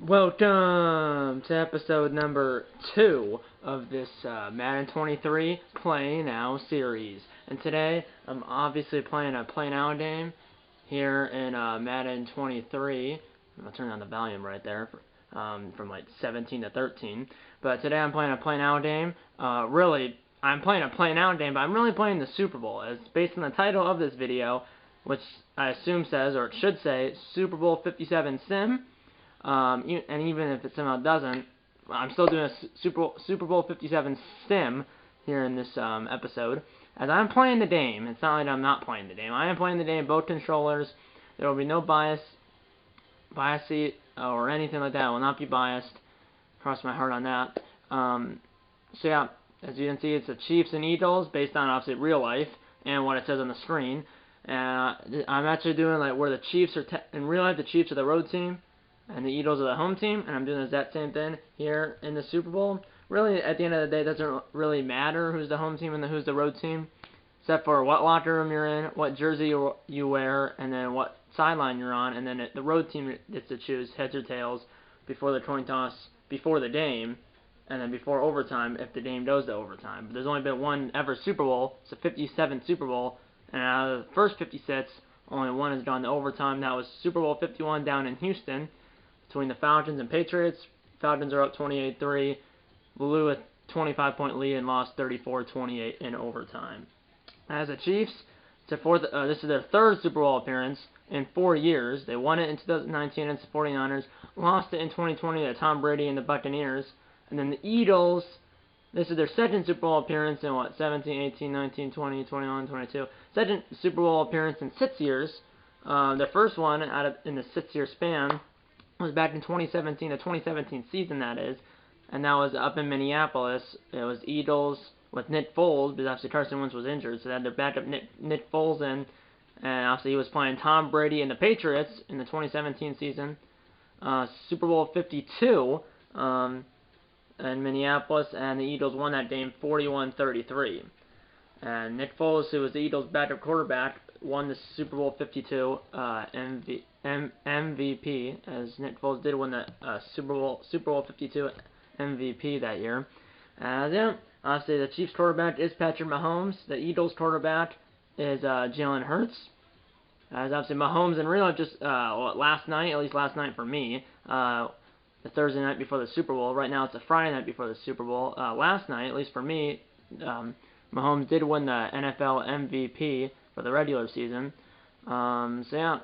Welcome to episode number 2 of this Madden 23 Play Now series. And today, I'm obviously playing a Play Now game here in Madden 23. I'll turn on the volume right there from like 17 to 13. But today I'm playing a Play Now game. Really, I'm playing a Play Now game, but I'm really playing the Super Bowl. It's based on the title of this video, which I assume says, or it should say, Super Bowl 57 Sim. And even if it somehow doesn't, I'm still doing a Super Bowl 57 sim here in this episode. As I'm playing the game, it's not like I'm not playing the game. I am playing the game, both controllers. There will be no bias or anything like that. I will not be biased. Cross my heart on that. So yeah, as you can see, it's the Chiefs and Eagles based on obviously real life and what it says on the screen. I'm actually doing like where the Chiefs are in real life. The Chiefs are the road team, and the Eagles are the home team, and I'm doing the exact same thing here in the Super Bowl. Really, at the end of the day, it doesn't really matter who's the home team and who's the road team, except for what locker room you're in, what jersey you wear, and then what sideline you're on, and then the road team gets to choose heads or tails before the coin toss, before the game, and then before overtime if the game goes to overtime. But there's only been one ever Super Bowl. It's the 57th Super Bowl, and out of the first 56, only one has gone to overtime. That was Super Bowl 51 down in Houston, between the Falcons and Patriots. Falcons are up 28-3, blew a 25-point lead and lost 34-28 in overtime. As the Chiefs, this is their third Super Bowl appearance in 4 years. They won it in 2019 against the 49ers, lost it in 2020 to Tom Brady and the Buccaneers. And then the Eagles, this is their second Super Bowl appearance in 17, 18, 19, 20, 21, 22. Second Super Bowl appearance in 6 years. Their first one in the 6-year span was back in 2017, the 2017 season, that is, and that was up in Minneapolis. It was Eagles with Nick Foles, because obviously Carson Wentz was injured, so they had their backup Nick Foles in, and obviously he was playing Tom Brady and the Patriots in the 2017 season. Super Bowl 52 in Minneapolis, and the Eagles won that game 41-33. And Nick Foles, who was the Eagles' backup quarterback, won the Super Bowl 52 MVP, as Nick Foles did win the Super Bowl 52 MVP that year. Yeah, obviously the Chiefs quarterback is Patrick Mahomes. The Eagles quarterback is Jalen Hurts. As obviously Mahomes in real life just last night, at least last night for me, the Thursday night before the Super Bowl. Right now it's a Friday night before the Super Bowl. Last night, at least for me, Mahomes did win the NFL MVP for the regular season. So yeah.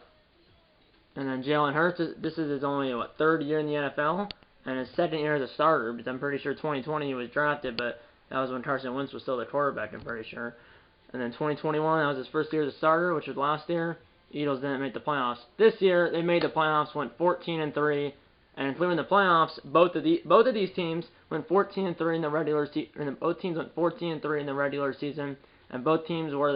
And then Jalen Hurts, this is his only, third year in the NFL, and his second year as a starter, because I'm pretty sure 2020 he was drafted, but that was when Carson Wentz was still the quarterback, I'm pretty sure. And then 2021, that was his first year as a starter, which was last year. Eagles didn't make the playoffs. This year, they made the playoffs, went 14-3, and including the playoffs, both of these teams went 14-3 in the regular season. Both teams went 14-3 in the regular season, and both teams were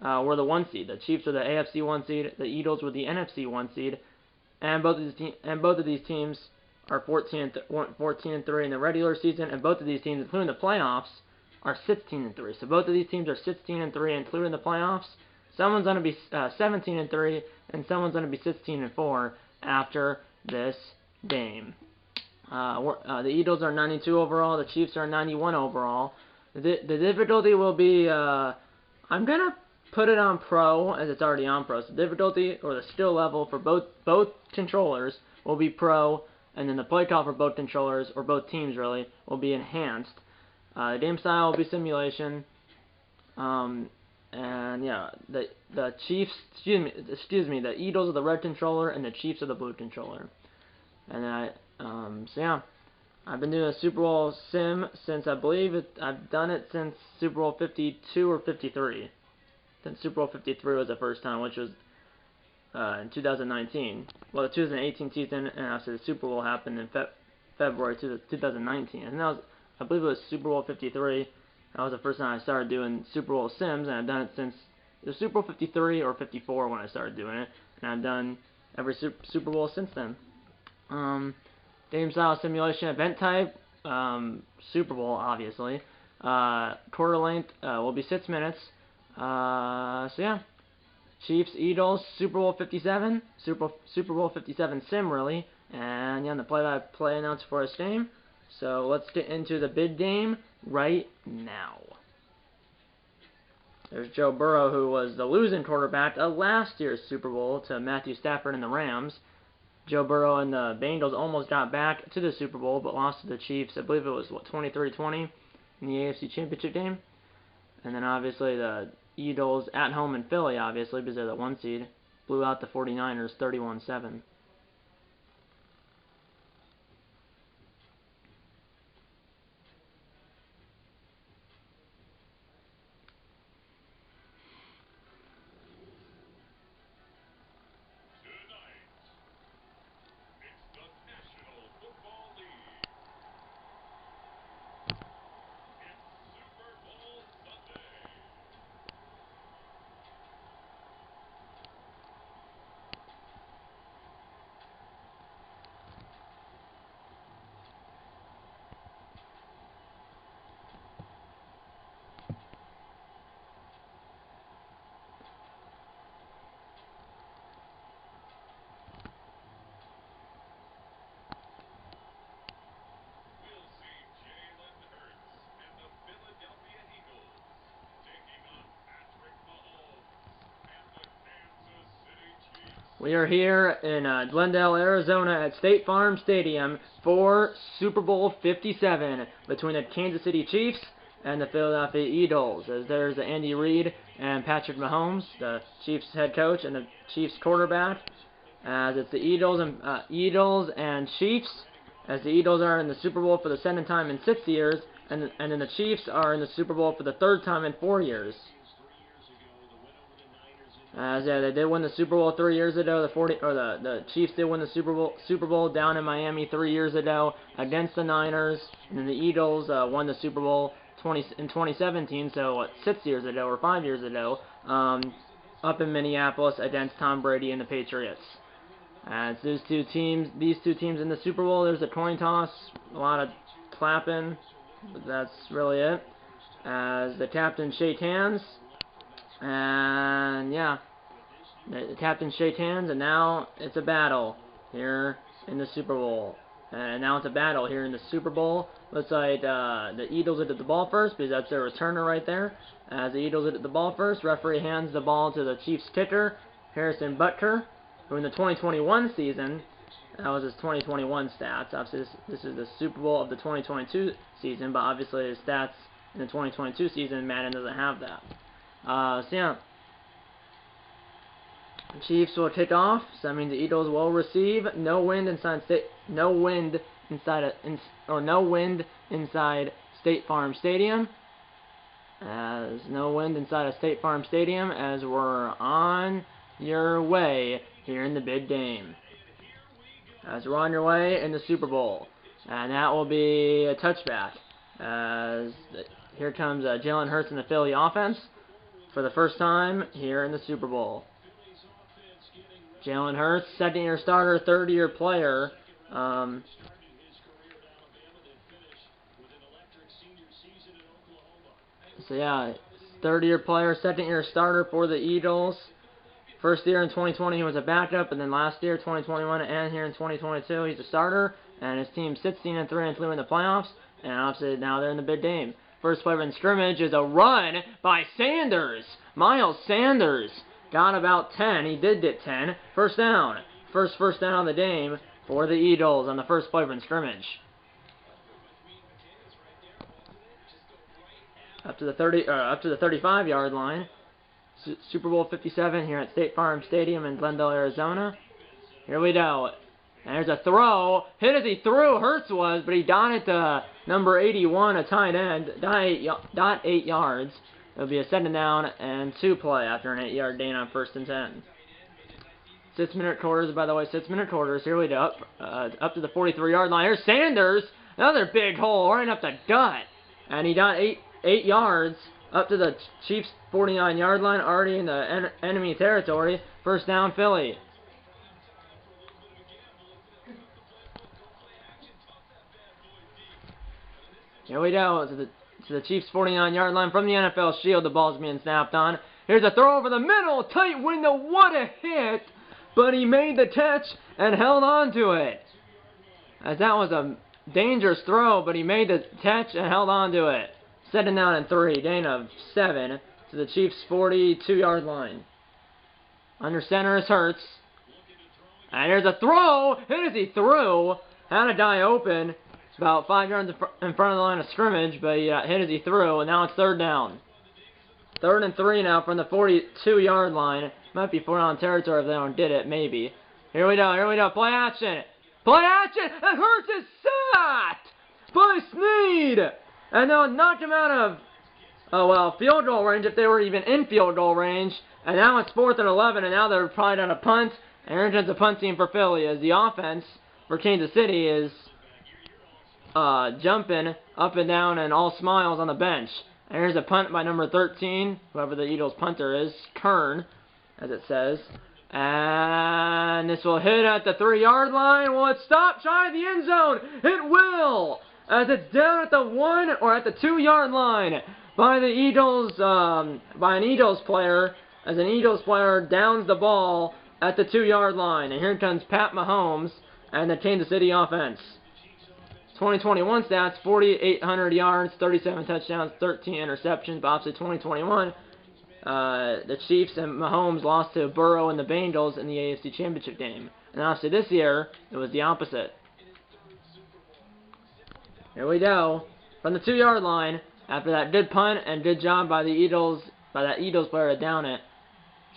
the 1 seed. The Chiefs were the AFC 1 seed. The Eagles were the NFC 1 seed, and both of these teams are 14-3 in the regular season, and both of these teams, including the playoffs, are 16-3. So both of these teams are 16-3, including the playoffs. Someone's going to be 17-3, and someone's going to be 16-4 after this game. The Eagles are 92 overall. The Chiefs are 91 overall. The difficulty will be, I'm gonna put it on Pro, as it's already on Pro. So the difficulty or the skill level for both controllers will be Pro, and then the play call for both controllers, or both teams really, will be enhanced. The game style will be simulation. And yeah, the Chiefs, the Eagles are the red controller, and the Chiefs are the blue controller. And so yeah, I've been doing a Super Bowl sim since I've done it since Super Bowl 52 or 53. Since Super Bowl 53 was the first time, which was in 2019. Well, the 2018 season, and after the Super Bowl happened in February 2019. And that was, I believe it was Super Bowl 53. That was the first time I started doing Super Bowl sims, and I've done it since the Super Bowl 53 or 54 when I started doing it. And I've done every Super Bowl since then. Game style, simulation, event type, Super Bowl, obviously. Quarter length will be 6 minutes. So yeah, Chiefs, Eagles, Super Bowl 57, Super Bowl 57 sim, really. And yeah, the play-by-play announcer for this game. So let's get into the big game right now. There's Joe Burrow, who was the losing quarterback of last year's Super Bowl to Matthew Stafford and the Rams. Joe Burrow and the Bengals almost got back to the Super Bowl, but lost to the Chiefs. I believe it was, 23-20 in the AFC Championship game. And then obviously the Eagles at home in Philly, obviously, because they're the 1 seed, blew out the 49ers 31-7. We are here in Glendale, Arizona at State Farm Stadium for Super Bowl 57 between the Kansas City Chiefs and the Philadelphia Eagles. As there's Andy Reid and Patrick Mahomes, the Chiefs head coach and the Chiefs quarterback. As it's the Eagles and Chiefs, as the Eagles are in the Super Bowl for the 2nd time in 6 years, and then the Chiefs are in the Super Bowl for the 3rd time in 4 years. As they did win the Super Bowl 3 years ago. The Chiefs did win the Super Bowl down in Miami 3 years ago against the Niners, and then the Eagles won the Super Bowl in 2017. So 6 years ago or 5 years ago, up in Minneapolis against Tom Brady and the Patriots. As these two teams in the Super Bowl, there's a coin toss, a lot of clapping, but that's really it. As the captains shake hands. And yeah, the captains shake hands, and now it's a battle here in the Super Bowl. And now it's a battle here in the Super Bowl. Looks like the Eagles are at the ball first, because that's their returner right there. As the Eagles are at the ball first, referee hands the ball to the Chiefs kicker, Harrison Butker, who in the 2021 season, that was his 2021 stats. Obviously, this is the Super Bowl of the 2022 season, but obviously his stats in the 2022 season, Madden doesn't have that. So yeah, the Chiefs will kick off. So that means the Eagles will receive. No wind inside State Farm Stadium. As no wind inside of State Farm Stadium, as we're on your way here in the big game. As we're on your way in the Super Bowl, and that will be a touchback. As here comes Jalen Hurts in the Philly offense for the first time here in the Super Bowl. Jalen Hurts, 2nd-year starter, 3rd-year player. So yeah, 3rd-year player, 2nd-year starter for the Eagles. First year in 2020 he was a backup, and then last year, 2021, and here in 2022 he's a starter. And his team's 16-3 and 2 in the playoffs. And obviously now they're in the big game. First play in scrimmage is a run by Sanders. Miles Sanders got about 10. He did get 10. First down. First down of the game for the Eagles on the first play in scrimmage. Up to the 35-yard line. Super Bowl 57 here at State Farm Stadium in Glendale, Arizona. Here we go. And there's a throw. Hit as he threw, Hurts was, but he got it to number 81, a tight end. Got 8 yards. It'll be a 2nd down and 2 play after an 8-yard gain on 1st and 10. 6-minute quarters, by the way, 6-minute quarters. Here we go. Up to the 43-yard line. Here's Sanders. Another big hole right up the gut. And he got 8 yards up to the Chiefs' 49-yard line, already in the enemy territory. First down, Philly. Here we go to the Chiefs' 49-yard line from the NFL Shield. The ball's being snapped on. Here's a throw over the middle. Tight window. What a hit. But he made the catch and held on to it. as that was a dangerous throw, but he made the catch and held on to it. Setting down in 3, gain of 7 to the Chiefs' 42-yard line. Under center is Hurts. And here's a throw. Hit as he threw. Had a guy open. It's about 5 yards in front of the line of scrimmage, but he hit as he threw, and now it's 3rd down. 3rd and 3 now from the 42-yard line. Might be 4-down territory if they don't get it, maybe. Here we go, play action. Play action, and Hurts is sacked by Snead. And they'll knock him out of, field goal range if they were even in field goal range. And now it's 4th and 11, and now they're probably on a punt. And here comes a punt team for Philly as the offense for Kansas City is jumping up and down and all smiles on the bench. And here's a punt by number 13, whoever the Eagles punter is, Kern, as it says. And this will hit at the 3-yard line. Will it stop shy of the end zone? It will, as it's down at the 1 or at the 2-yard line by the Eagles, by an Eagles player, as an Eagles player downs the ball at the 2-yard line. And here comes Pat Mahomes and the Kansas City offense. 2021 stats, 4,800 yards, 37 touchdowns, 13 interceptions. But obviously 2021, the Chiefs and Mahomes lost to Burrow and the Bengals in the AFC Championship game. And obviously this year, it was the opposite. Here we go. From the 2-yard line, after that good punt and good job by the Eagles, by that Eagles player to down it,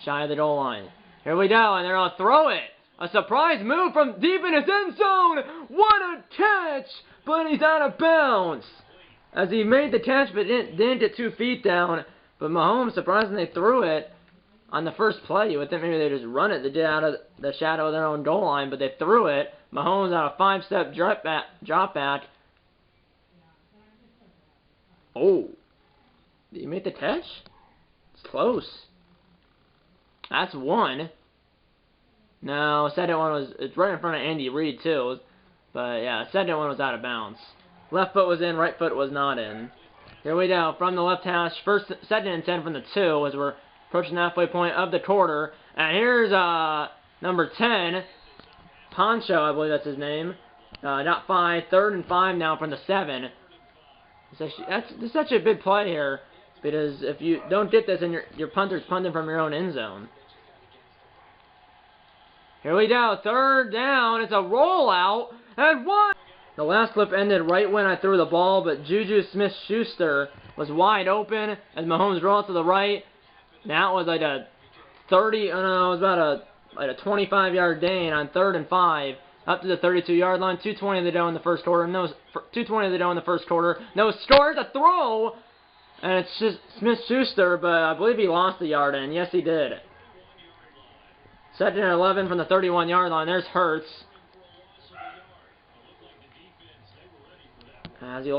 shy of the goal line. Here we go, and they're going to throw it. A surprise move from deep in his end zone. What a catch, but he's out of bounds. As he made the catch, but didn't get 2 feet down. But Mahomes, surprisingly, threw it on the first play. You would think maybe they just run it to get out of the shadow of their own goal line, but they threw it. Mahomes on a 5-step drop back. Oh, did he make the catch? It's close. That's 1. No, second one was, it's right in front of Andy Reid too. But yeah, second one was out of bounds. Left foot was in, right foot was not in. Here we go, from the left hash, second and 10 from the 2 as we're approaching the halfway point of the quarter. And here's number 10, Poncho, I believe that's his name. Got 5, 3rd and 5 now from the 7. That's such a big play here, because if you don't get this and your punter's punting from your own end zone. Here we go, 3rd down, it's a rollout, and 1! The last clip ended right when I threw the ball, but Juju Smith-Schuster was wide open as Mahomes rolled to the right. Now it was like a 30, oh no, it was about a 25-yard gain on 3rd and 5, up to the 32-yard line. 2:20 to go in the first quarter. No, 2:20 to go in the first quarter. No score, the throw, and it's just Smith-Schuster, but I believe he lost the yard, and yes, he did. 2nd and 11 from the 31-yard line. There's Hurts. As he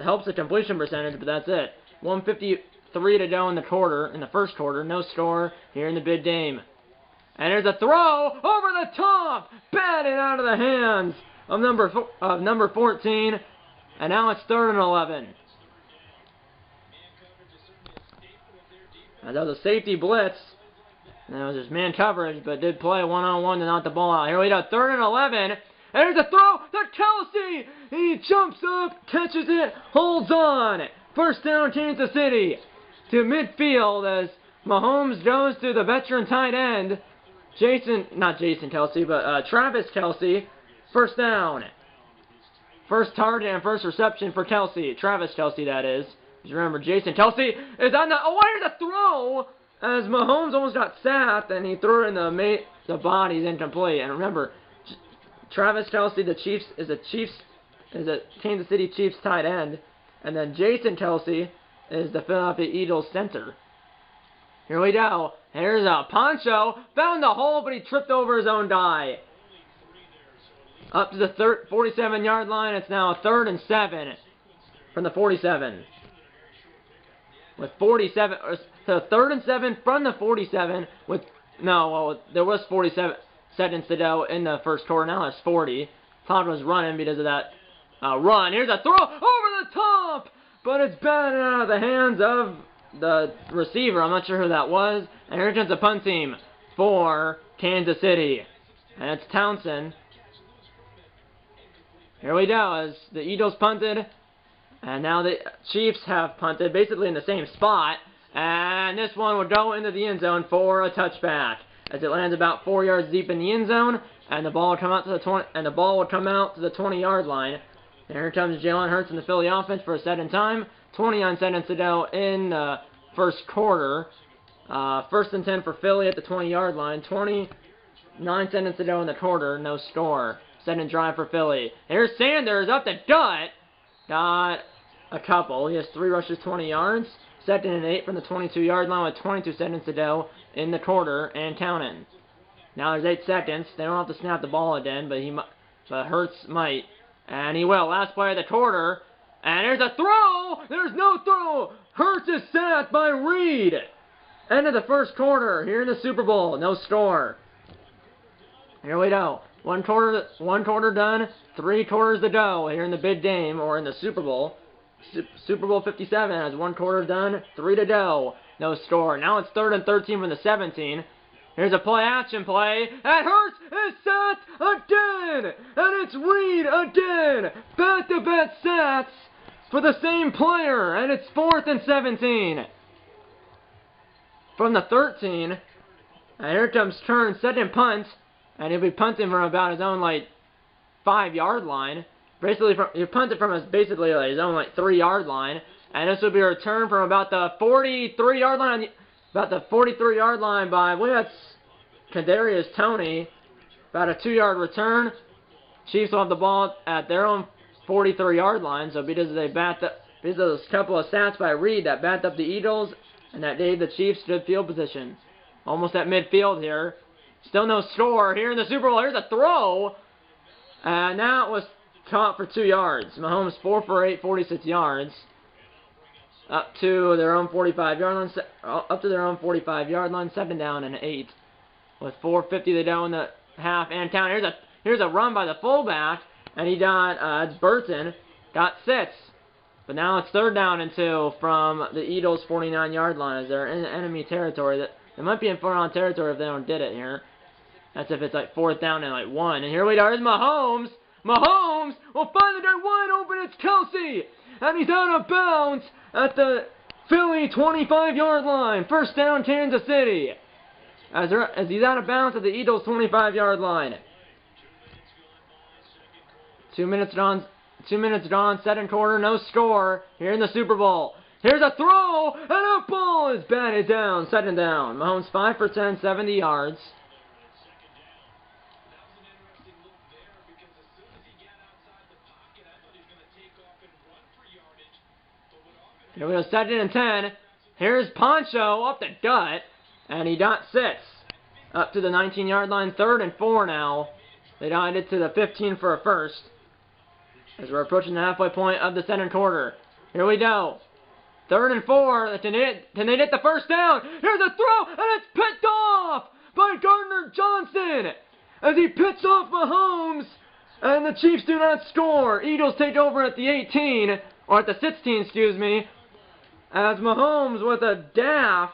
helps the completion percentage, but that's it. 1:53 to go in the quarter, in the first quarter. No score here in the big game. And there's a throw over the top, batted out of the hands of number 14. And now it's 3rd and 11. That was a safety blitz. And it was just man coverage, but did play one-on-one to knock the ball out. Here we go, 3rd and 11. And there's a throw to Kelsey. He jumps up, catches it, holds on. 1st down, Kansas City. To midfield as Mahomes goes to the veteran tight end. Travis Kelsey. 1st down. First target and first reception for Kelsey. Travis Kelsey, that is. Just remember, Jason Kelsey is on the... Oh, here's a throw! As Mahomes almost got sacked, and he threw it in the body's incomplete. And remember, Travis Kelsey, is a Kansas City Chiefs tight end, and then Jason Kelsey is the Philadelphia Eagles center. Here we go. Here's Poncho, found the hole, but he tripped over his own guy. Up to the 47-yard line. It's now 3rd and 7 from the 47. With 47, so 3rd and 7 from the 47. There was 47 seconds to go in the first quarter. Now it's 40. Todd was running because of that run. Here's a throw over the top, but it's batted out of the hands of the receiver. I'm not sure who that was. And here comes the punt team for Kansas City, and it's Townsend. Here we go as the Eagles punted. And now the Chiefs have punted basically in the same spot. And this one will go into the end zone for a touchback. As it lands about 4 yards deep in the end zone. And the ball will come out to the 20-yard line. And here comes Jalen Hurts in the Philly offense for a second time. 29 seconds to go in the first quarter. First and 10 for Philly at the 20-yard line. 29 seconds to go in the quarter. No score. Second drive for Philly. Here's Sanders up the gut. Got a couple. He has 3 rushes, 20 yards. Second and 8 from the 22-yard line with 22 seconds to go in the quarter and counting. Now there's 8 seconds. They don't have to snap the ball again, but Hurts might. And he will. Last play of the quarter. And there's a throw! There's no throw! Hurts is sacked by Reed. End of the first quarter here in the Super Bowl. No score. Here we go. One quarter done. 3 quarters to go here in the big game, or in the Super Bowl. Super Bowl 57 has 1 quarter done. 3 to go. No score. Now it's 3rd and 13 from the 17. Here's a play-action play. And Hurts is sacked again! And it's Reed again! Back-to-back sacks for the same player. And it's 4th and 17. From the 13. And here comes Kern, second punt. And he'll be punting from about his own, 5-yard line. Basically, he punted from his own, 3-yard line. And this will be a return from about the 43-yard line. About the 43-yard line by, I believe that's Kadarius Toney. About a 2-yard return. Chiefs will have the ball at their own 43-yard line. So because of a couple of stats by Reed that backed up the Eagles and that gave the Chiefs good field position. Almost at midfield here. Still no score here in the Super Bowl. Here's a throw. And now it was caught for 2 yards. Mahomes 4 for 8, 46 yards. Up to their own 45-yard line. 7 down and 8. With 4:50 to go in the half and count. Here's a run by the fullback. And he got, it's Burton. Got 6. But now it's 3rd down and 2 from the Eagles' 49-yard line as they're in enemy territory. They might be in foreign territory if they don't get it here. That's if it's 4th down and 1. And here we go. Here's Mahomes. Mahomes will find the guy wide open. It's Kelsey. And he's out of bounds at the Philly 25-yard line. First down, Kansas City. As he's out of bounds at the Eagles' 25-yard line. 2 minutes gone. Second quarter, no score. Here in the Super Bowl. Here's a throw, and a ball is batted down. Second down. Mahomes 5 for 10, 70 yards. Here we go, 2nd and 10. Here's Poncho up the gut, and he got 6. Up to the 19-yard line, 3rd and 4 now. They got it to the 15 for a first. As we're approaching the halfway point of the second quarter. Here we go. 3rd and 4. Can they get the first down? Here's a throw, and it's picked off by Gardner Johnson. As he picks off Mahomes, and the Chiefs do not score. Eagles take over at the 18, or at the 16, excuse me. As Mahomes with a daff,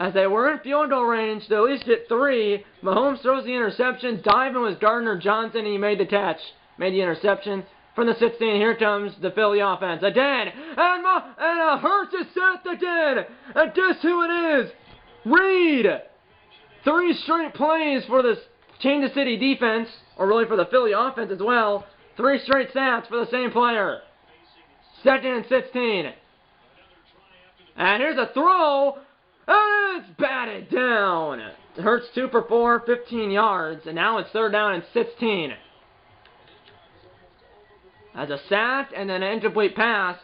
as they were in field goal range to at least get 3. Mahomes throws the interception. Diving was Gardner Johnson, and he made the catch. Made the interception. From the 16, here comes the Philly offense again. And Hurts is sacked again. And guess who it is? Reed. 3 straight plays for this Kansas City defense, or really for the Philly offense as well. 3 straight sacks for the same player. 2nd and 16. And here's a throw. And it's batted down. Hurts 2 for 4, 15 yards. And now it's 3rd down and 16. As a sack and then an incomplete pass.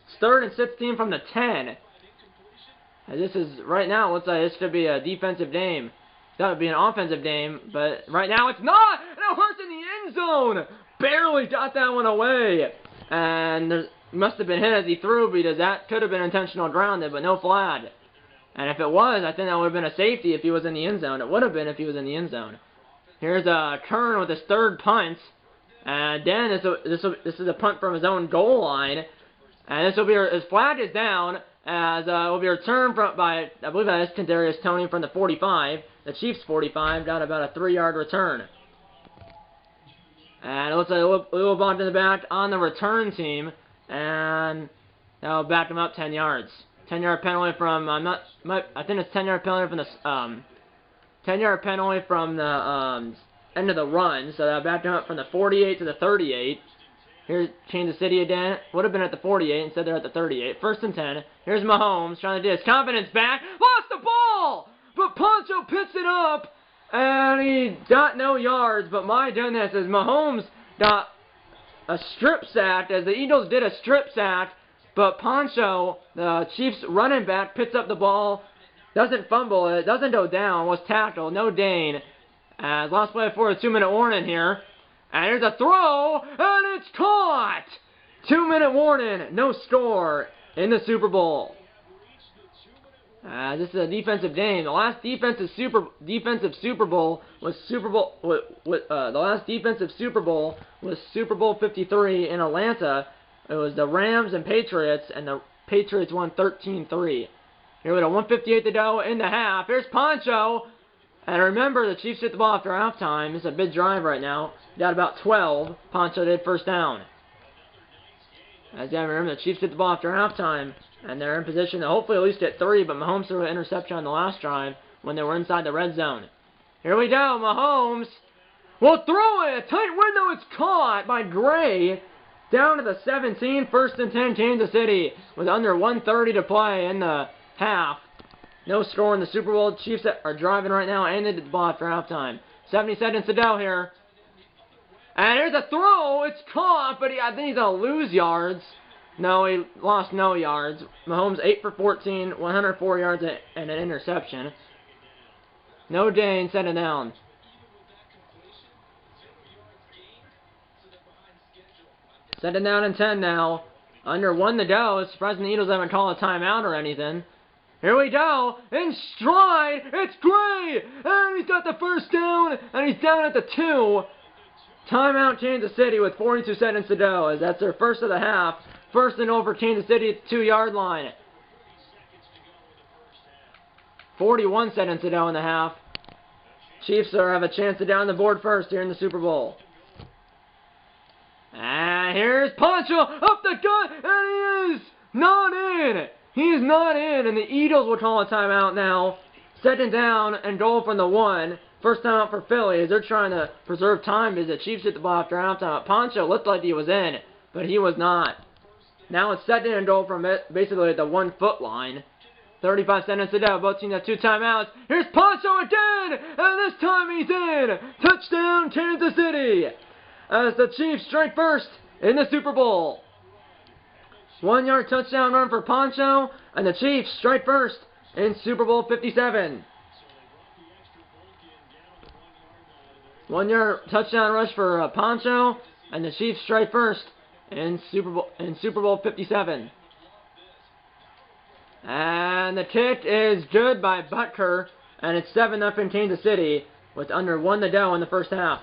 It's 3rd and 16 from the 10. And this is, right now, it looks like this could be a defensive game. That would be an offensive game, but right now it's not! And it hurts in the end zone! Barely got that one away. And there must have been hit as he threw, because that could have been intentional grounded, but no flag. And if it was, I think that would have been a safety if he was in the end zone. It would have been if he was in the end zone. Here's Kern with his 3rd punt. And then this is a punt from his own goal line. And this will be, his flag is down, as it will be returned by, I believe that is Kadarius Toney from the 45. The Chiefs 45 got about a 3-yard return. And it looks like a little bumped in the back on the return team. And that'll back him up 10 yards. 10-yard penalty from, I think it's 10-yard penalty from the, 10-yard penalty from the end of the run. So that'll back him up from the 48 to the 38. Here's Kansas City again. Would have been at the 48. Instead they're at the 38. 1st and 10. Here's Mahomes trying to get his confidence back. Lost the ball! But Poncho picks it up. And he got no yards. But my goodness, as Mahomes got a strip sack, as the Eagles did a strip sack. But Poncho, the Chiefs running back, picks up the ball. Doesn't fumble it. Doesn't go down. Was tackled. No gain. As last play for a 2-minute warning here. And here's a throw, and it's caught! 2-minute warning, no score in the Super Bowl. This is a defensive game. The last defensive Super Bowl was the last defensive Super Bowl was Super Bowl 53 in Atlanta. It was the Rams and Patriots, and the Patriots won 13-3. Here we go, 1:58 to go in the half. Here's Poncho. And remember, the Chiefs hit the ball after halftime. It's a big drive right now. Got about 12. Poncho did first down. As you remember, the Chiefs hit the ball after halftime. And they're in position to hopefully at least get 3. But Mahomes threw an interception on the last drive when they were inside the red zone. Here we go. Mahomes will throw it. A tight window. It's caught by Gray. Down to the 17. 1st and 10 Kansas City. With under 1:30 to play in the half. No score in the Super Bowl. Chiefs are driving right now, and they did the ball after halftime. 70 seconds to go here. And here's a throw. It's caught, but I think he's going to lose yards. No, he lost no yards. Mahomes 8 for 14, 104 yards, and an interception. No gain, set it down. Set it down in 10 now. Under 1 to go. It's surprising the Eagles haven't called a timeout or anything. Here we go, in stride, it's Gray, and he's got the first down, and he's down at the 2. Timeout Kansas City with 42 seconds to go, as that's their first of the half. 1st and over Kansas City at the 2-yard line. 41 seconds to go in the half. Chiefs have a chance to down the board first here in the Super Bowl. And here's Poncho, up the gut, and he is not in. He is not in, and the Eagles will call a timeout now. 2nd down and goal from the 1. First time out for Philly as they're trying to preserve time as the Chiefs hit the ball after halftime. Poncho looked like he was in, but he was not. Now it's 2nd and goal from basically at the 1-foot line. 35 seconds to go. Both teams have 2 timeouts. Here's Poncho again, and this time he's in. Touchdown Kansas City as the Chiefs strike first in the Super Bowl. 1-yard touchdown run for Poncho, and the Chiefs strike first in Super Bowl 57. 1-yard touchdown rush for Poncho, and the Chiefs strike first in Super Bowl 57. And the kick is good by Butker, and it's 7-0 Kansas City with under 1 to go in the first half.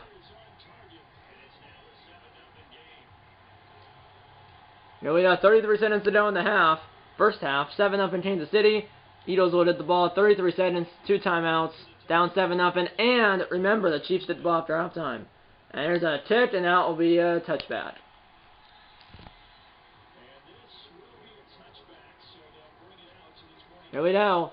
Here we got 33 seconds to go in the half. First half, 7-0 Kansas City. Eagles will hit the ball 33 seconds, 2 timeouts, down 7-0. And remember, the Chiefs hit the ball after halftime. And there's a tick, and now it will be a touchback. Here we go.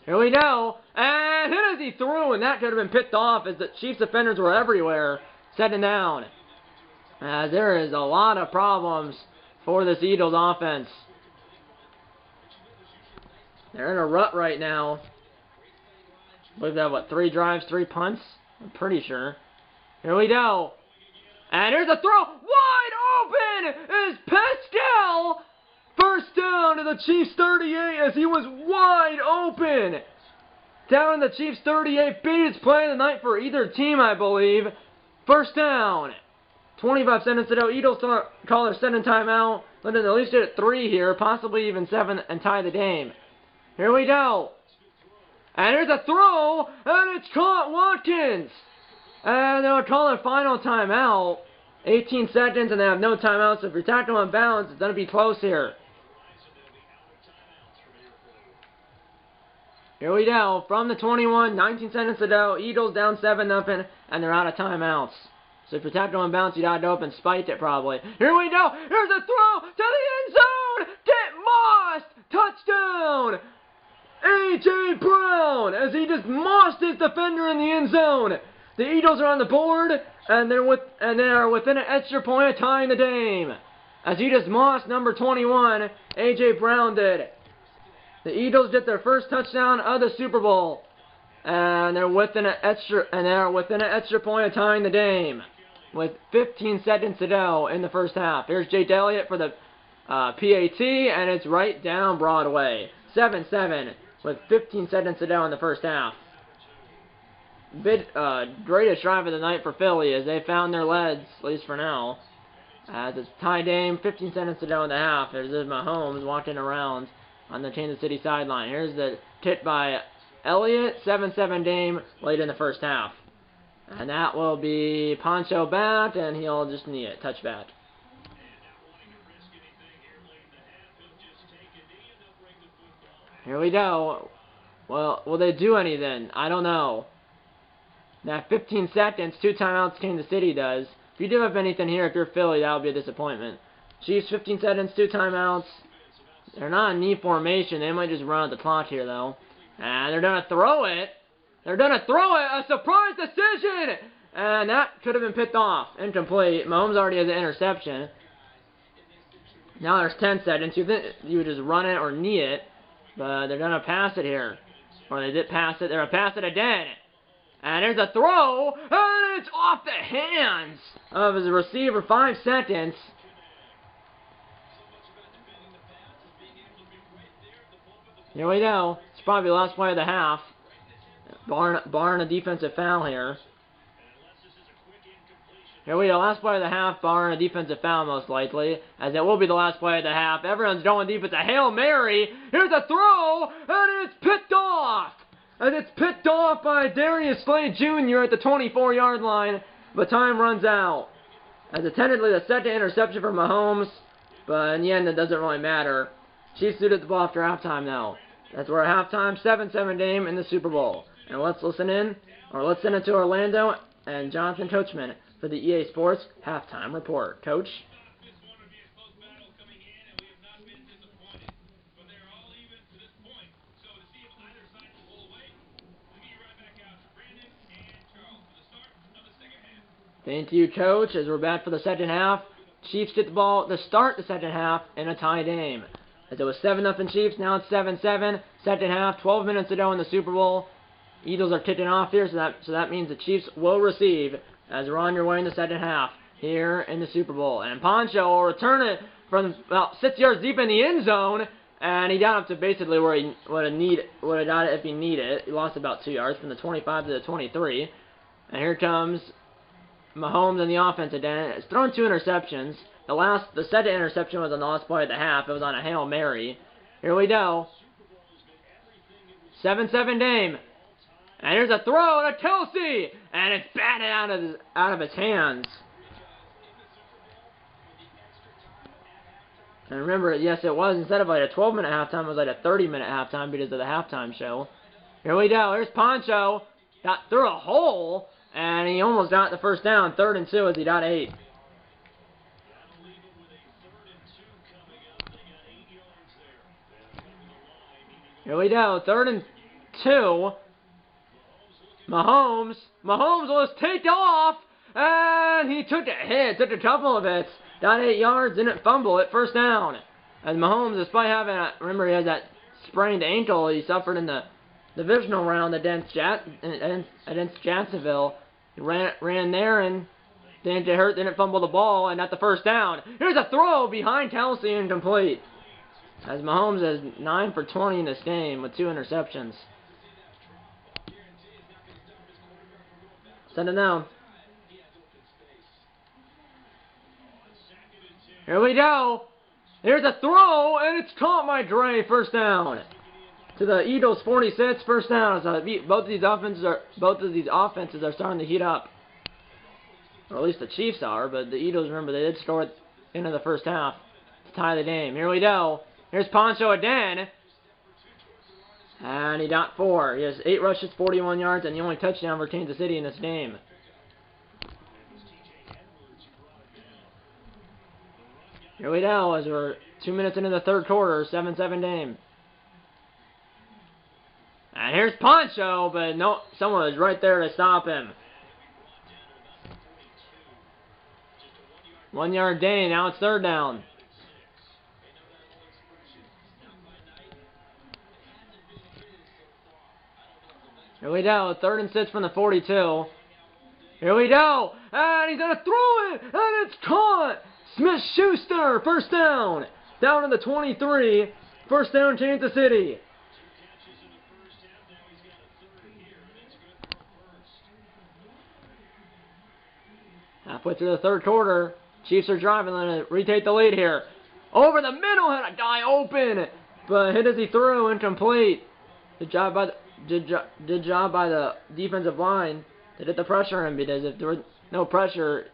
Here we go, and hit as he threw, and that could have been picked off as the Chiefs defenders were everywhere, setting down. As there is a lot of problems for this Eagles offense. They're in a rut right now. I believe they have, 3 drives, 3 punts? I'm pretty sure. Here we go. And here's a throw. Wide open is Pascal. First down to the Chiefs 38 as he was wide open. Down in the Chiefs 38. Biggest play of the night for either team, I believe. First down. 25 seconds to go. Eagles call their 2nd timeout. Let them at least get 3 here, possibly even 7, and tie the game. Here we go. And here's a throw, and it's caught Watkins. And they'll call a final timeout. 18 seconds, and they have no timeouts. So if you're tackling on balance, it's going to be close here. Here we go. From the 21, 19 seconds to go. Eagles down 7-0, and they're out of timeouts. So if you're tackling on balance, you'd have to open spiked it probably. Here we go. Here's a throw to the end zone. Get mossed. Touchdown. A.J. Brown, as he just mossed his defender in the end zone. The Eagles are on the board, and they are within an extra point of tying the game. As he just mossed number 21, A.J. Brown did. The Eagles get their first touchdown of the Super Bowl, and they're within an extra point of tying the game, with 15 seconds to go in the first half. Here's Jake Elliott for the PAT, and it's right down Broadway. 7-7 with 15 seconds to go in the first half. Greatest drive of the night for Philly as they found their leads, at least for now. As it's tie game, 15 seconds to go in the half. There's Mahomes walking around on the Kansas City sideline. Here's the kick by Elliott, 7-7 game late in the first half. And that will be Poncho back, and he'll just knee it, touchback. Here we go. Well, will they do anything? I don't know. That 15 seconds, 2 timeouts Kansas City does. If you give up anything here, if you're Philly, that would be a disappointment. Chiefs, 15 seconds, 2 timeouts. They're not in knee formation. They might just run out the clock here, though. And they're going to throw it. They're going to throw it. A surprise decision. And that could have been picked off. Incomplete. Mahomes already has an interception. Now there's 10 seconds. You would just run it or knee it. But they're going to pass it here. Or they did pass it. They're going to pass it again. And there's a throw. And it's off the hands of his receiver. 5 seconds. Here we go. It's probably the last play of the half. Barring a defensive foul here. Here we go. Last play of the half, barring a defensive foul most likely. As it will be the last play of the half. Everyone's going defense. A Hail Mary. Here's a throw. And it's picked off. And it's picked off by Darius Slade Jr. at the 24-yard line. But time runs out. As attendedly the second interception for Mahomes. But in the end, it doesn't really matter. Chiefs suited the ball after halftime now. That's where a halftime 7-7 game in the Super Bowl. And let's send it to Orlando and Jonathan Coachman for the EA Sports Halftime Report. Coach? Thank you, Coach, as we're back for the second half. Chiefs get the ball to start the second half in a tie game. As it was 7-0 Chiefs, now it's 7-7. Second half, 12 minutes to go in the Super Bowl. Eagles are kicking off here, so that means the Chiefs will receive as we're on your way in the second half here in the Super Bowl. And Poncho will return it from about 6 yards deep in the end zone, and he got up to basically where he would have got it if he needed it. He lost about 2 yards from the 25 to the 23. And here comes Mahomes in the offense again. It's thrown 2 interceptions. The second interception was on the last play of the half. It was on a Hail Mary. Here we go. 7-7 game. And here's a throw to Kelsey. And it's batted out of his hands. And remember, yes, it was. Instead of like a 12-minute halftime, it was like a 30-minute halftime because of the halftime show. Here we go. Here's Poncho. Got through a hole. And he almost got the first down. 3rd and 2 as he got 8. Here we go. 3rd and 2. Mahomes was taken off. And he took a hit. Took a couple of hits. Got 8 yards. Didn't fumble it. First down. And Mahomes, despite having remember he has that sprained ankle he suffered in the divisional round against Jacksonville. He ran there and didn't get hurt. Didn't fumble the ball. And got the first down. Here's a throw behind Kelsey, incomplete. As Mahomes has 9 for 20 in this game with 2 interceptions. Send it down. Here we go. Here's a throw, and it's caught by Dre. First down. To the Eagles 46, first down. So both of these offenses are starting to heat up. Or at least the Chiefs are, but the Eagles, remember, they did score at the end of the first half to tie the game. Here we go. Here's Poncho again. And he got 4. He has 8 rushes, 41 yards, and the only touchdown for Kansas City in this game. Here we go, as we're 2 minutes into the third quarter, 7-7 game. And here's Poncho, but no, someone was right there to stop him. 1 yard gain, now it's third down. Here we go, 3rd and 6 from the 42. Here we go, and he's going to throw it, and it's caught! Smith-Schuster, first down. Down to the 23, first down Kansas City. Halfway through the third quarter, Chiefs are driving, going to retake the lead here. Over the middle, had a guy open, but hit as he threw, incomplete. Good job by the defensive line to get the pressure in, because if there was no pressure,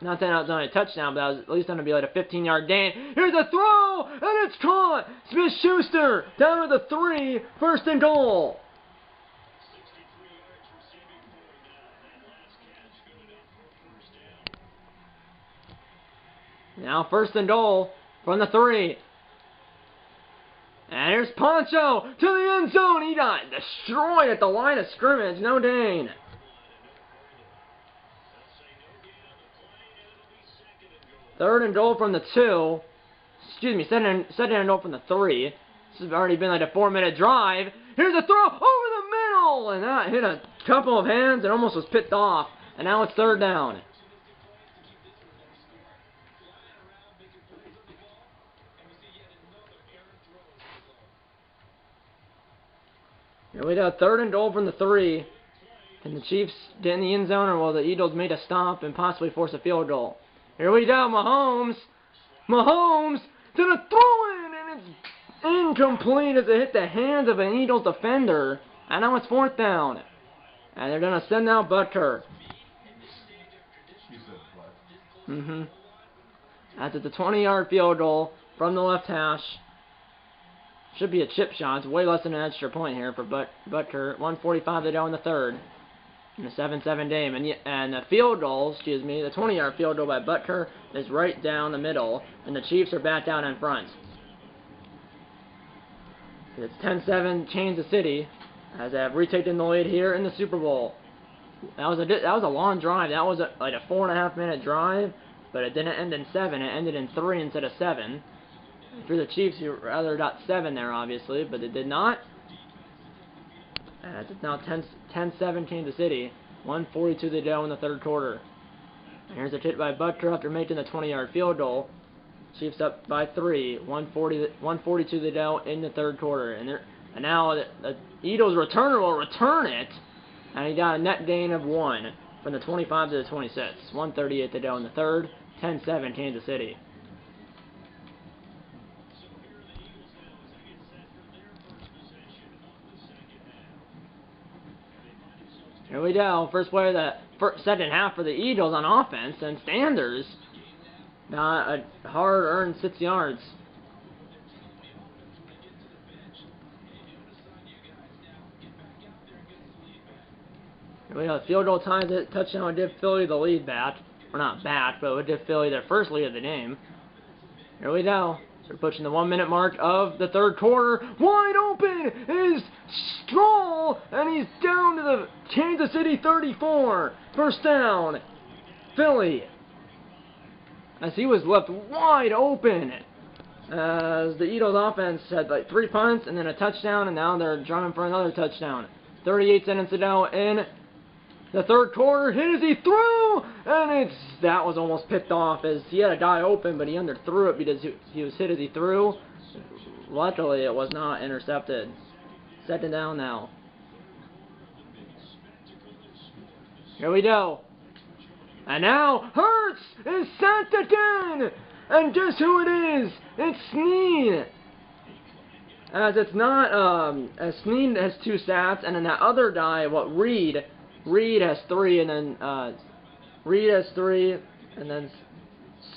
not saying that was only a touchdown, but that was at least going to be like a 15-yard gain. Here's a throw, and it's caught. Smith-Schuster down to the 3, first and goal. Now first and goal from the 3. And here's Poncho to the end zone. He got destroyed at the line of scrimmage. No gain. Third and goal from the 2. Excuse me, second and goal from the 3. This has already been like a 4-minute drive. Here's a throw over the middle. And that hit a couple of hands and almost was picked off. And now it's third down. Here we go, third and goal from the 3. Can the Chiefs get in the end zone, or will the Eagles make a stop and possibly force a field goal? Here we go, Mahomes. Mahomes to the throw-in, and it's incomplete as it hit the hands of an Eagles defender. And now it's fourth down. And they're going to send out Butker. That's at the 20-yard field goal from the left hash. Should be a chip shot. It's way less than an extra point here for Butker. 1:45 to go in the third. In a 7-7 game. And the field goal, the 20-yard field goal by Butker is right down the middle. And the Chiefs are back out in front. It's 10-7 Kansas City as they have retaken the lead here in the Super Bowl. That was a long drive. That was like a 4.5-minute drive. But it didn't end in 7. It ended in 3 instead of 7. For the Chiefs, you rather got 7 there, obviously, but it did not. It's now 10-7 Kansas City. 1:42 to go in the third quarter. And here's a hit by Butker after making the 20-yard field goal. Chiefs up by 3. 1:42 to go in the third quarter. And now the Eagles returner will return it. And he got a net gain of 1 from the 25 to the 26. 1:38 to go in the third. 10-7 Kansas City. Here we go. First play of the second half for the Eagles on offense, and Sanders got a hard-earned 6 yards. Here we go. Field goal ties it. Touchdown would give Philly the lead back. Or not back, but it would give Philly their first lead of the game. Here we go. We're pushing the 1-minute mark of the third quarter. Wide open is Stroll, and he's down to the Kansas City 34. First down, Philly. As he was left wide open. As the Eagles offense had like 3 punts and then a touchdown, and now they're driving for another touchdown. 38 seconds to go in the third quarter. Hit as he threw, and that was almost picked off as he had a guy open, but he underthrew it because he was hit as he threw. Luckily, it was not intercepted. Second down now. Here we go. And now Hurts is sacked again. And guess who it is? It's Snead. As it's not, as Snead has 2 sacks, and then that other guy, Reed has 3, and then Reed has 3, and then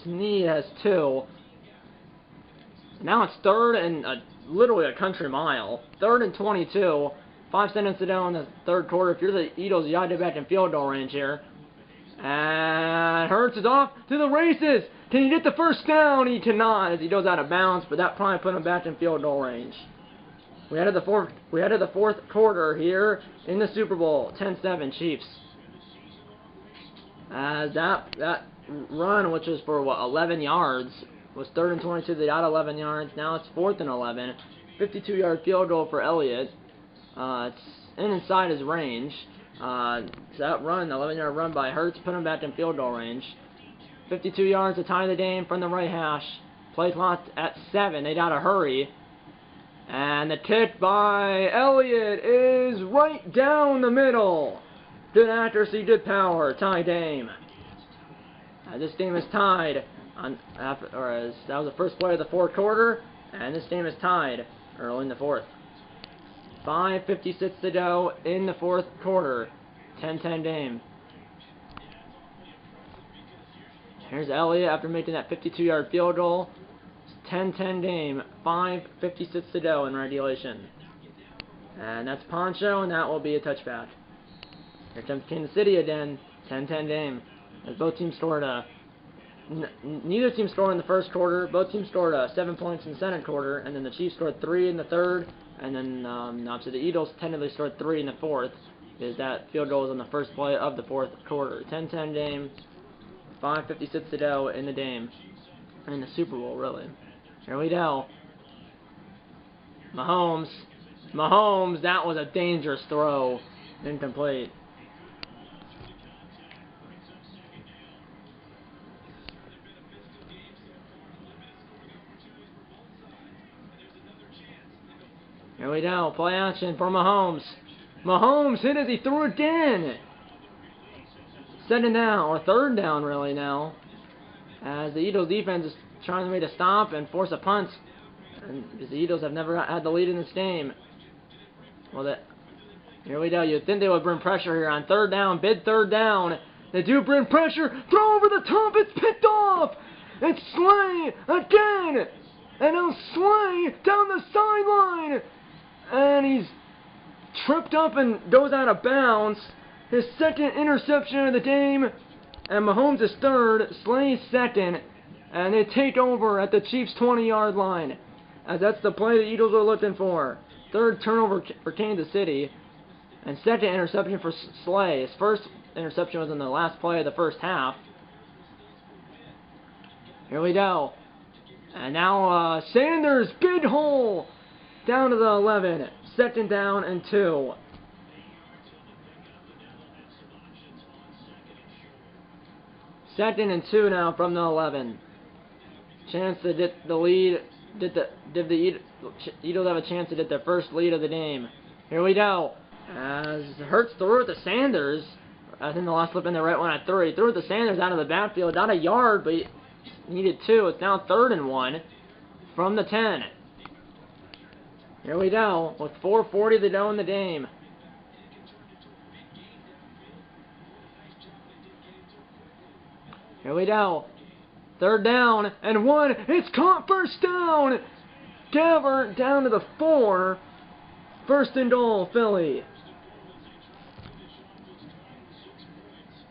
Snead has 2. Now it's third and literally a country mile. 3rd and 22. 5 seconds to go in the third quarter. If you're the Eagles, you gotta get back in field goal range here. And Hurts is off to the races. Can he get the first down? He cannot as he goes out of bounds, but that probably put him back in field goal range. We headed the fourth quarter here in the Super Bowl. 10-7 Chiefs. As that run, which was for what, 11 yards, was 3rd and 22. They got 11 yards. Now it's 4th and 11. 52-yard field goal for Elliott. It's inside his range. So that run, 11-yard run by Hurts, put him back in field goal range. 52 yards to tie the game from the right hash. Play clock at 7. They gotta hurry. And the kick by Elliott is right down the middle. Good accuracy, good power. Tie game. This game is tied. That was the first play of the fourth quarter, and this game is tied early in the fourth. 5:56 to go in the fourth quarter. 10-10 game. Here's Elliott after making that 52-yard field goal. 10-10 game. 5:56 to go in regulation. And that's Poncho, and that will be a touchback. Here comes Kansas City again. 10-10 game. As both teams scored neither team scored in the first quarter. Both teams scored 7 points in the second quarter, and then the Chiefs scored 3 in the third, and then obviously the Eagles technically scored 3 in the fourth, because that field goal was on the first play of the fourth quarter. 10-10 game, 5:56 to go in the game, in the Super Bowl, really. Here we go. Mahomes, that was a dangerous throw, incomplete. Here we go, play action for Mahomes. Mahomes hit as he threw again. 2nd down, or 3rd down really now. As the Eagles defense is trying to make a stop and force a punt. And the Eagles have never had the lead in this game. Well, here we go. You'd think they would bring pressure here on 3rd down, bid 3rd down. They do bring pressure. Throw over the top. It's picked off. It's Slay again. And now Slay down the sideline. And he's tripped up and goes out of bounds. His 2nd interception of the game. And Mahomes is 3rd. Slay's 2nd. And they take over at the Chiefs' 20-yard line. As that's the play the Eagles are looking for. 3rd turnover for Kansas City. And 2nd interception for Slay. His 1st interception was in the last play of the first half. Here we go. And now Sanders, big hole. Down to the 11. 2nd down and 2. Second and 2 now from the 11. Chance to get the lead. Did the Eagles have a chance to get their first lead of the game? Here we go. As Hurts threw it to Sanders. I think the last slip in the right one at 3. Threw it to Sanders out of the backfield. Got a yard, but he needed 2. It's now 3rd and 1 from the 10. Here we go, with 4:40 to go in the game. Here we go. 3rd down and 1. It's caught, 1st down. Gabbert down to the 4. 1st and goal, Philly.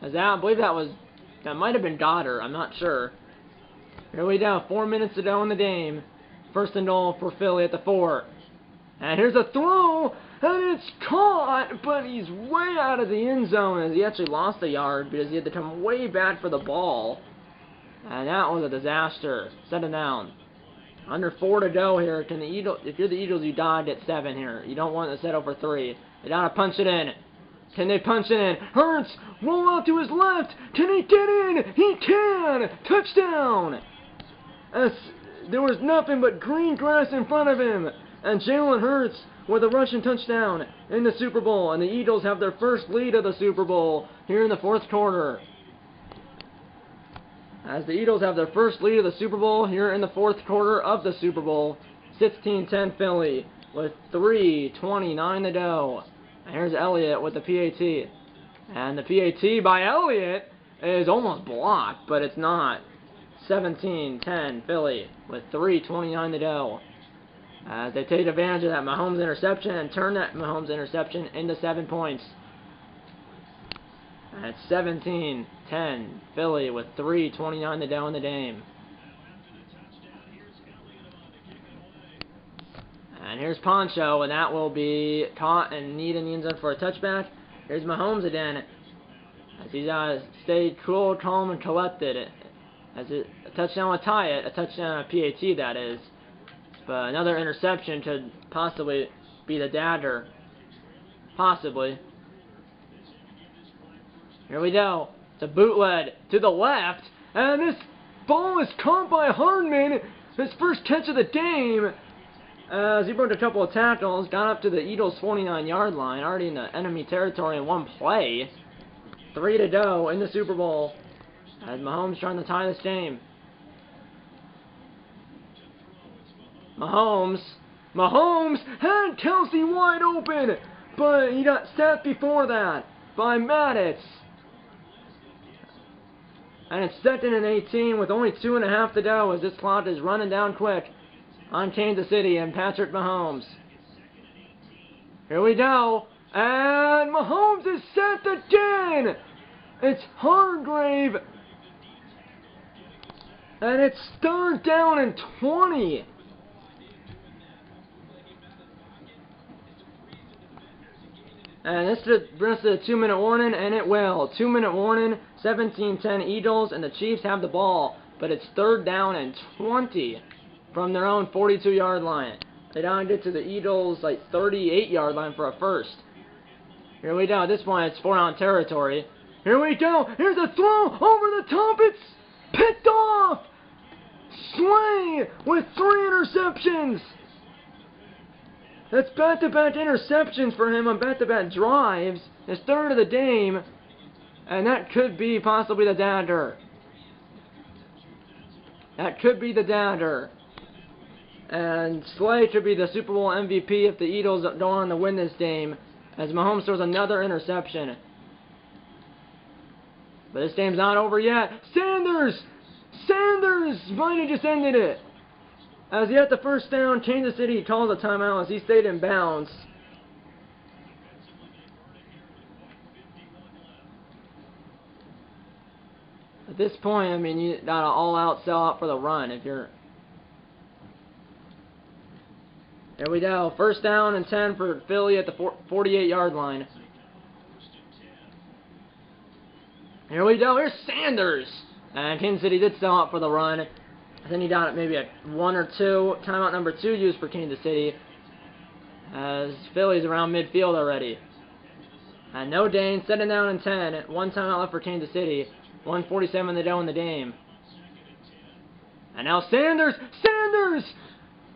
As I believe that might have been Goddard. I'm not sure. Here we go. 4 minutes to go in the game. 1st and goal for Philly at the 4. And here's a throw, and it's caught, but he's way out of the end zone as he actually lost a yard because he had to come way back for the ball. And that was a disaster. 2nd down. Under 4 to go here. Can the Eagles? If you're the Eagles, you gotta get 7 here. You don't want to settle for 3. They gotta punch it in. Can they punch it in? Hurts, roll out to his left. Can he get in? He can. Touchdown. As there was nothing but green grass in front of him. And Jalen Hurts with a rushing touchdown in the Super Bowl. And the Eagles have their first lead of the Super Bowl here in the 4th quarter. As the Eagles have their first lead of the Super Bowl here in the 4th quarter of the Super Bowl. 16-10 Philly with 3:29 to go. And here's Elliott with the PAT. And the PAT by Elliott is almost blocked, but it's not. 17-10 Philly with 3:29 to go. As they take advantage of that Mahomes interception and turn that Mahomes interception into 7 points. And it's 17-10 Philly with 3:29 to go in the game. And here's Poncho, and that will be caught and need in the end zone for a touchback. Here's Mahomes again, as he's stayed cool, calm, and collected. As a touchdown would tie it, a touchdown, a PAT that is. But another interception could possibly be the dagger. Possibly. Here we go. It's a bootleg to the left, and this ball is caught by Hardman. His first catch of the game. As he broke a couple of tackles, got up to the Eagles' 49-yard line, already in the enemy territory in one play. 3 to go in the Super Bowl. As Mahomes trying to tie this game. Mahomes had Kelsey wide open, but he got set before that by Madden. And it's 2nd and 18 with only 2.5 to go as this clock is running down quick on Kansas City and Patrick Mahomes. Here we go. And Mahomes is set again. It's Hargrave. And it's 3rd down and 20. And this brings us to the 2-minute warning, and it will. 2-minute warning, 17-10 Eagles, and the Chiefs have the ball. But it's 3rd down and 20 from their own 42-yard line. They don't get to the Eagles' 38-yard line for a first. Here we go. At this point, it's 4-down territory. Here we go. Here's a throw over the top. It's picked off. Slay with 3 interceptions. That's back-to-back interceptions for him on back-to-back drives. His 3rd of the game. And that could be possibly the dagger. That could be the dagger. And Slay could be the Super Bowl MVP if the Eagles go on to win this game. As Mahomes throws another interception. But this game's not over yet. Sanders might have just ended it. As he had the first down, Kansas City calls a timeout as he stayed in bounds. At this point, I mean, you gotta all-out sell out for the run if you're... There we go. 1st down and 10 for Philly at the 48-yard line. Here we go. Here's Sanders. And Kansas City did sell out for the run. I think he got it maybe a 1 or 2. Timeout number 2 used for Kansas City. As Philly's around midfield already. And no Dane. 2nd down and 10. 1 timeout left for Kansas City. 1:47 to go in the game. And now Sanders!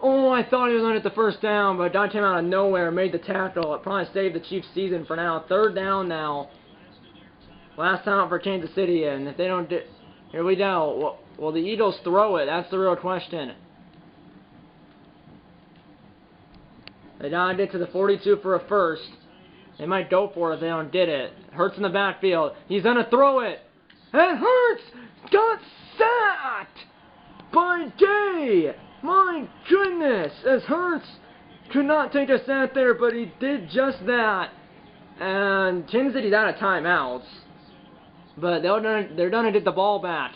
Oh, I thought he was going to get the 1st down, but Don came out of nowhere, made the tackle. It probably saved the Chiefs' season for now. 3rd down now. Last time out for Kansas City, and if they don't do... Here we go. Will the Eagles throw it? That's the real question. They gotta get to the 42 for a first. They might go for it if they don't get it. Hurts in the backfield. He's gonna throw it. And Hurts got sacked by Gay. My goodness, as Hurts could not take a sack there, but he did just that. And Kansas City's out of timeouts. But they're gonna get the ball back.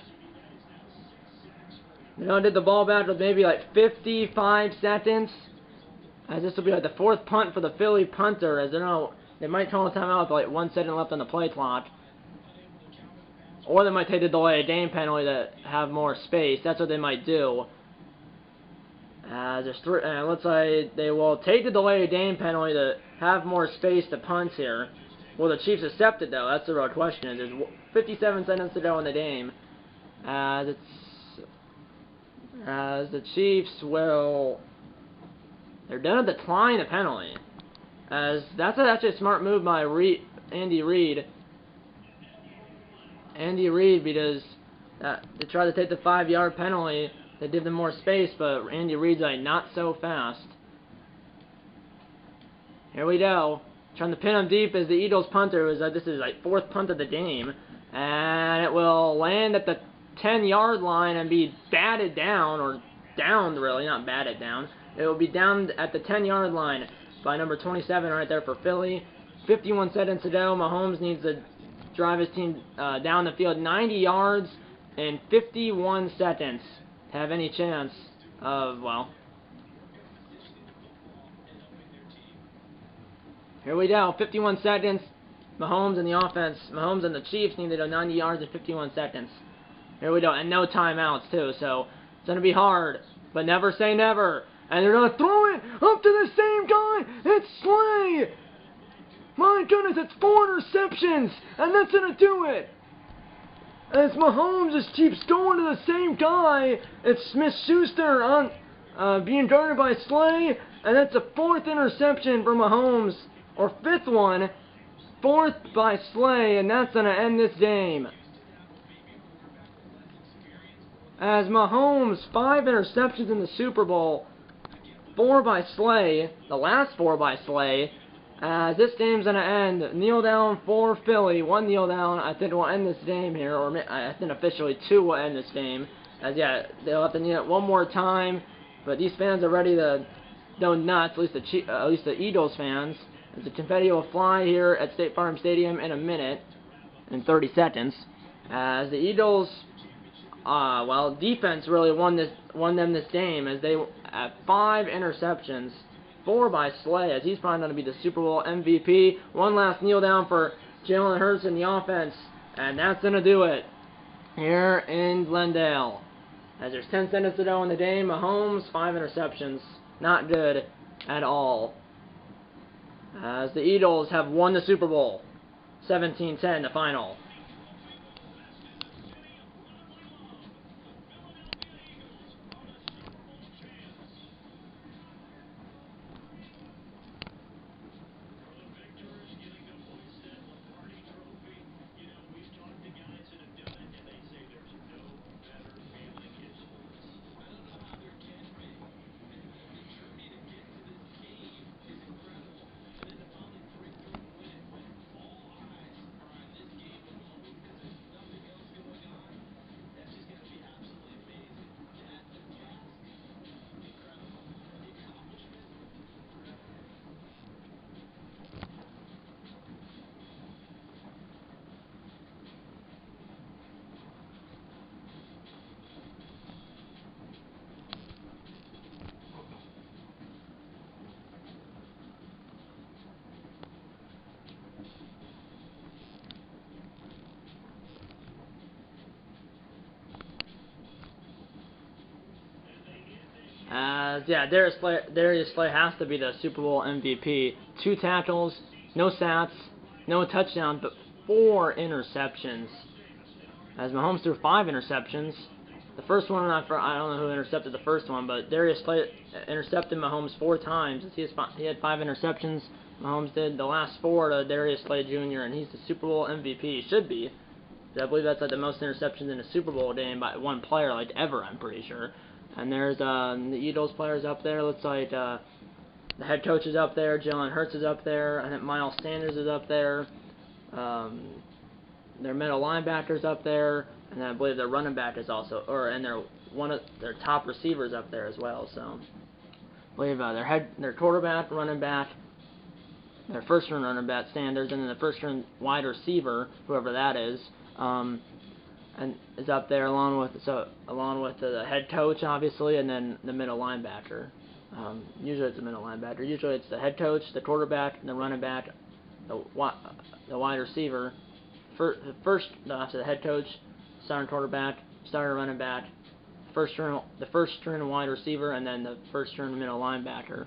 They're gonna get the ball back with maybe 55 seconds. As this will be the 4th punt for the Philly punter. As they might call a timeout with 1 second left on the play clock. Or they might take the delay game penalty to have more space. That's what they might do. It looks like they will take the delay game penalty to have more space to punt here. Will the Chiefs accept it, though? That's the real question. There's 57 seconds to go in the game. As the Chiefs will... They're going to decline the penalty. As that's actually a smart move by Andy Reid. Because they tried to take the 5-yard penalty. They give them more space, but Andy Reid's not so fast. Here we go. Trying to pin him deep as the Eagles punter. This is 4th punt of the game. and it will land at the 10-yard line and be batted down, or downed really, not batted down. It will be down at the 10-yard line by number 27 right there for Philly. 51 seconds to go. Mahomes needs to drive his team down the field 90 yards in 51 seconds to have any chance of, well, here we go. 51 seconds. Mahomes and the offense, Mahomes and the Chiefs need to go 90 yards in 51 seconds. Here we go, and no timeouts too, so it's going to be hard, but never say never. And they're going to throw it up to the same guy. It's Slay. My goodness, it's 4 interceptions, and that's going to do it. As Mahomes just keeps going to the same guy, it's Smith-Schuster on being guarded by Slay, and that's a 4th interception for Mahomes, or 5th one, 4th by Slay, and that's going to end this game. As Mahomes, 5 interceptions in the Super Bowl, 4 by Slay, the last 4 by Slay, as this game's going to end. Kneel down for Philly, 1 kneel down. I think we'll end this game here, or I think officially 2 will end this game. As yeah, they'll have to kneel it one more time, but these fans are ready to go nuts, at least the Eagles fans. As the confetti will fly here at State Farm Stadium in a minute, in 30 seconds. As the Eagles, well, defense really won them this game, as they had 5 interceptions, 4 by Slay, as he's probably going to be the Super Bowl MVP. One last kneel down for Jalen Hurts in the offense, and that's going to do it here in Glendale. As there's 10 seconds to go in the game, Mahomes, 5 interceptions, not good at all. As the Eagles have won the Super Bowl, 17-10 the final. Yeah, Darius Slay has to be the Super Bowl MVP. 2 tackles, no sacks, no touchdowns, but 4 interceptions. As Mahomes threw 5 interceptions. The first one, I don't know who intercepted the first one, but Darius Slay intercepted Mahomes 4 times. He had 5 interceptions. Mahomes did the last 4 to Darius Slay Jr., and he's the Super Bowl MVP. He should be. I believe that's like the most interceptions in a Super Bowl game by one player, like ever, I'm pretty sure. And there's the Eagles players up there. Looks like the head coach is up there. Jalen Hurts is up there. I think Miles Sanders is up there. Their middle linebacker's up there, and I believe their running back is also, and one of their top receivers up there as well. So I believe their quarterback, running back, their first round running back Sanders, and then the first round wide receiver, whoever that is. And is up there along with the head coach, obviously, and then the middle linebacker. Usually it's the middle linebacker. Usually it's the head coach, the quarterback, the running back, the wide receiver. After the head coach, starting quarterback, starting running back, the first string wide receiver, and then the first string middle linebacker.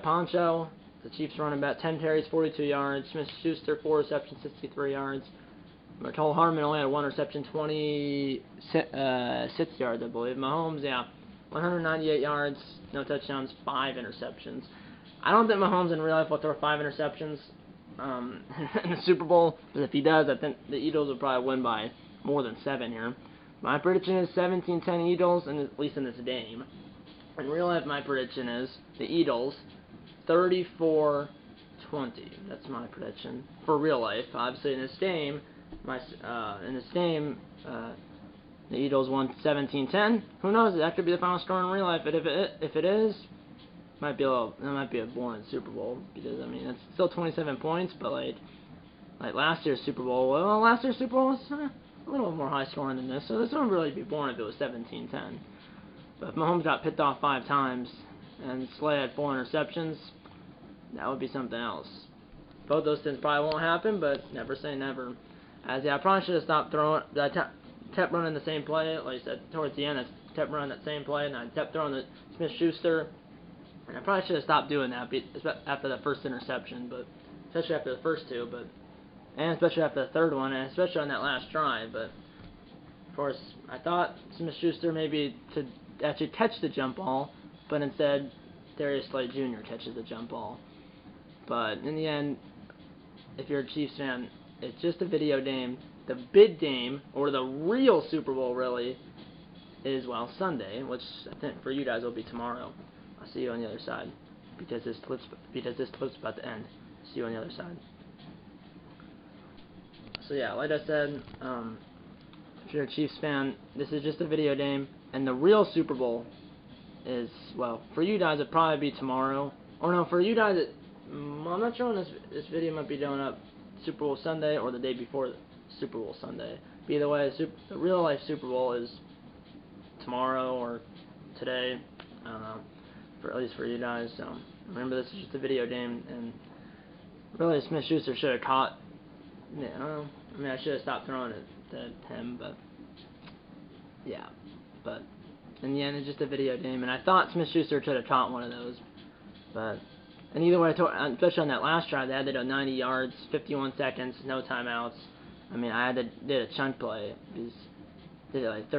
Poncho, the Chiefs running back, 10 carries, 42 yards. Smith-Schuster, 4 receptions, 63 yards. Martell Harmon only had 1 reception, 26 yards, I believe. Mahomes, 198 yards, no touchdowns, 5 interceptions. I don't think Mahomes in real life will throw 5 interceptions in the Super Bowl, but if he does, I think the Eagles will probably win by more than 7 here. My prediction is 17-10 Eagles, and at least in this game. In real life, my prediction is the Eagles 34-20. That's my prediction for real life. Obviously, in this game, in this game, the Eagles won 17-10. Who knows? That could be the final score in real life. But if it is, that might be a boring Super Bowl, because I mean it's still 27 points, but like last year's Super Bowl. Well, last year's Super Bowl was a little more high scoring than this, so this wouldn't really be boring if it was 17-10. But if Mahomes got picked off 5 times and Slay had 4 interceptions, that would be something else. Both those things probably won't happen, but never say never. I probably should have stopped throwing. I kept running the same play. Like I said, towards the end, I kept running that same play, and I kept throwing the Smith-Schuster. And I probably should have stopped doing that after the first interception, but especially after the first 2, and especially after the third one, and especially on that last drive. But of course, I thought Smith-Schuster maybe to actually catch the jump ball, but instead Darius Slay Jr. catches the jump ball. But in the end, if you're a Chiefs fan, it's just a video game. The big game, or the real Super Bowl really, is, well, Sunday, which I think for you guys will be tomorrow. I'll see you on the other side, because this clip's about to end. See you on the other side. So yeah, like I said, if you're a Chiefs fan, this is just a video game, and the real Super Bowl is, well, for you guys it'd probably be tomorrow, or no, for you guys I'm not sure when this video might be going up, Super Bowl Sunday or the day before Super Bowl Sunday. But either way, the real life Super Bowl is tomorrow or today. I don't know, at least for you guys. So remember, this is just a video game, and really Smith-Schuster should have caught. I mean, I should have stopped throwing it to him, but yeah. But in the end, it's just a video game, and I thought Smith-Schuster should have caught one of those, but. And either way, especially on that last drive, they had to go 90 yards, 51 seconds, no timeouts. I mean, did a chunk play. Did like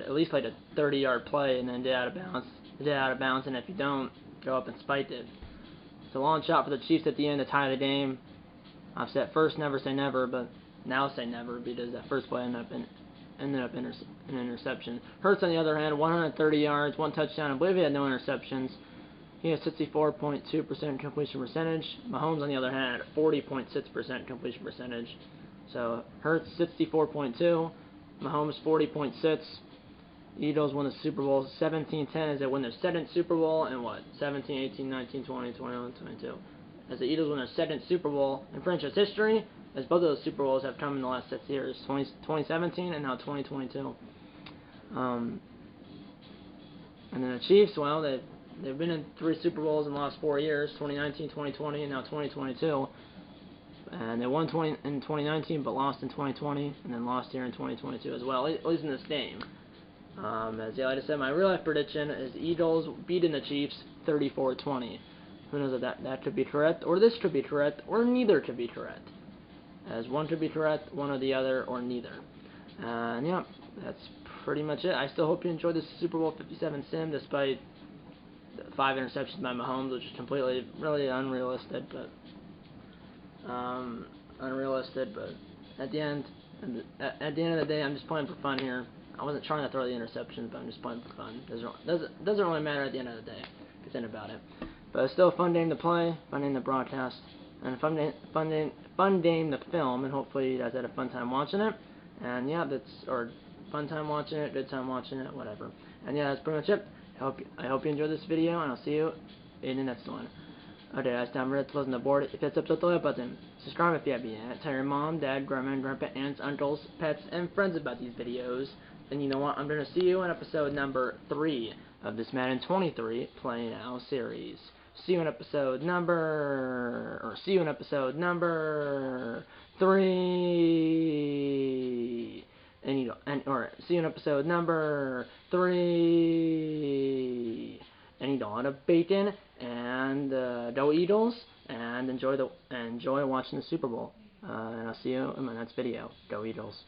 at least like a 30-yard play, and then did out of bounds. And if you don't, go up and spiked it. It's a long shot for the Chiefs at the end to tie the game. I've said first, never say never, but now say never, because that first play ended up in an interception. Hurts, on the other hand, 130 yards, 1 touchdown. I believe he had no interceptions. He has 64.2% completion percentage. Mahomes, on the other hand, had 40.6% completion percentage. So Hurts 64.2, Mahomes 40.6. Eagles won the Super Bowl 17-10 as they win their 2nd Super Bowl in what? 17, 18, 19, 20, 21, 22. As the Eagles win their 2nd Super Bowl in franchise history, as both of those Super Bowls have come in the last 6 years, 2017 and now 2022. And then the Chiefs, well, they've been in 3 Super Bowls in the last 4 years, 2019, 2020, and now 2022. And they won in 2019, but lost in 2020, and then lost here in 2022 as well, at least in this game. As like I said, my real life prediction is Eagles beating the Chiefs 34-20. Who knows if that could be correct, or this could be correct, or neither could be correct. As one could be correct, one or the other, or neither. And yeah, that's pretty much it. I still hope you enjoyed this Super Bowl 57 sim, despite 5 interceptions by Mahomes, which is completely, really unrealistic, but at the end of the day, I'm just playing for fun here. I wasn't trying to throw the interceptions, but I'm just playing for fun. Doesn't really matter at the end of the day, if you think about it. But it's still a fun game to play, fun game to broadcast, and fun game to film, and hopefully you guys had a fun time watching it. And yeah, fun time watching it, good time watching it, whatever. And yeah, that's pretty much it. I hope you enjoyed this video, and I'll see you in the next one. Okay, guys, time for it to close on the board. If it's up to the like button, subscribe if you haven't yet. Tell your mom, dad, grandma, grandpa, aunts, uncles, pets, and friends about these videos. And you know what? I'm going to see you in episode number 3 of this Madden 23 Play Now series. See you in episode number 3. Or see you in episode number 3. And eat a lot of bacon and go Eagles, and enjoy watching the Super Bowl. And I'll see you in my next video. Go Eagles.